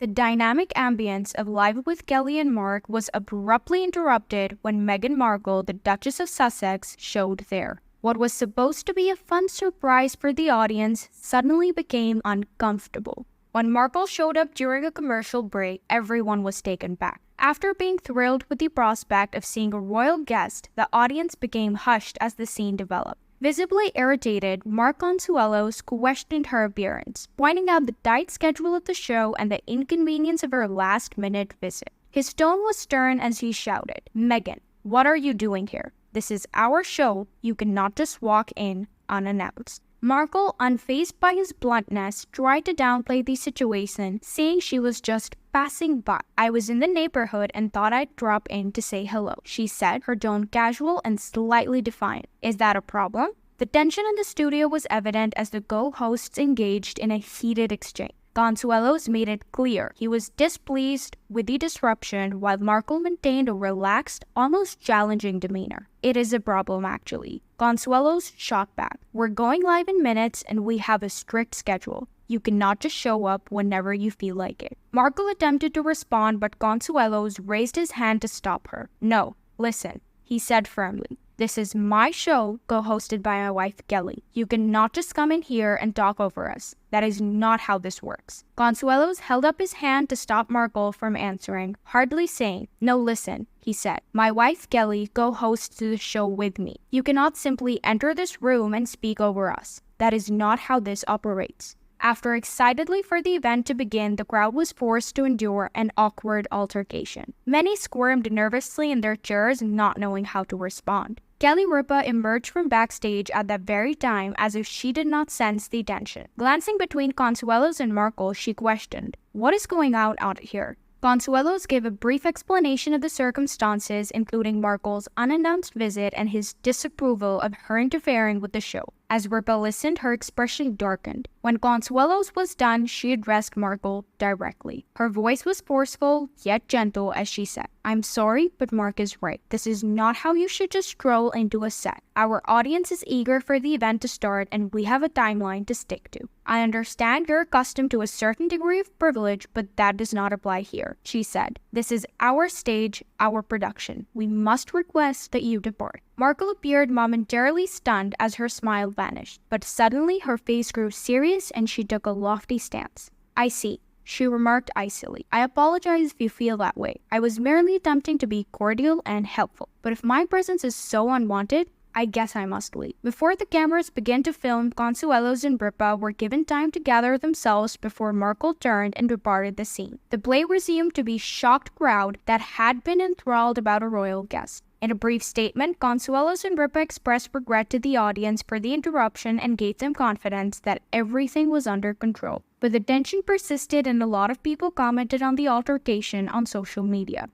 The dynamic ambience of Live with Kelly and Mark was abruptly interrupted when Meghan Markle, the Duchess of Sussex, showed there. What was supposed to be a fun surprise for the audience suddenly became uncomfortable. When Markle showed up during a commercial break, everyone was taken back. After being thrilled with the prospect of seeing a royal guest, the audience became hushed as the scene developed. Visibly irritated, Mark Consuelos questioned her appearance, pointing out the tight schedule of the show and the inconvenience of her last-minute visit. His tone was stern as he shouted, "Meghan, what are you doing here? This is our show. You cannot just walk in unannounced." Markle, unfazed by his bluntness, tried to downplay the situation, saying she was just passing by. "I was in the neighborhood and thought I'd drop in to say hello," she said, her tone casual and slightly defiant. "Is that a problem?" The tension in the studio was evident as the co-hosts engaged in a heated exchange. Consuelos made it clear he was displeased with the disruption, while Markle maintained a relaxed, almost challenging demeanor. "It is a problem, actually," Consuelos shot back. "We're going live in minutes and we have a strict schedule. You cannot just show up whenever you feel like it." Markle attempted to respond, but Consuelos raised his hand to stop her. "No, listen," he said firmly. "This is my show, co-hosted by my wife Kelly. You cannot just come in here and talk over us. That is not how this works." Consuelos held up his hand to stop Markle from answering, hardly saying, "No, listen," he said. "My wife Kelly co-hosts the show with me. You cannot simply enter this room and speak over us. That is not how this operates." After excitedly for the event to begin, the crowd was forced to endure an awkward altercation. Many squirmed nervously in their chairs, not knowing how to respond. Kelly Ripa emerged from backstage at that very time as if she did not sense the tension. Glancing between Consuelos and Markle, she questioned, "What is going on out here?" Consuelos gave a brief explanation of the circumstances, including Markle's unannounced visit and his disapproval of her interfering with the show. As Ripa listened, her expression darkened. When Consuelos was done, she addressed Markle directly. Her voice was forceful, yet gentle, as she said, "I'm sorry, but Mark is right. This is not how you should just stroll into a set. Our audience is eager for the event to start, and we have a timeline to stick to. I understand you're accustomed to a certain degree of privilege, but that does not apply here," she said. "This is our stage, our production. We must request that you depart." Markle appeared momentarily stunned as her smile vanished, but suddenly her face grew serious and she took a lofty stance. "I see," she remarked icily. "I apologize if you feel that way. I was merely attempting to be cordial and helpful. But if my presence is so unwanted, I guess I must leave." Before the cameras began to film, Consuelos and Ripa were given time to gather themselves before Markle turned and departed the scene. The play resumed to be shocked crowd that had been enthralled about a royal guest. In a brief statement, Consuelos and Ripa expressed regret to the audience for the interruption and gave them confidence that everything was under control. But the tension persisted and a lot of people commented on the altercation on social media.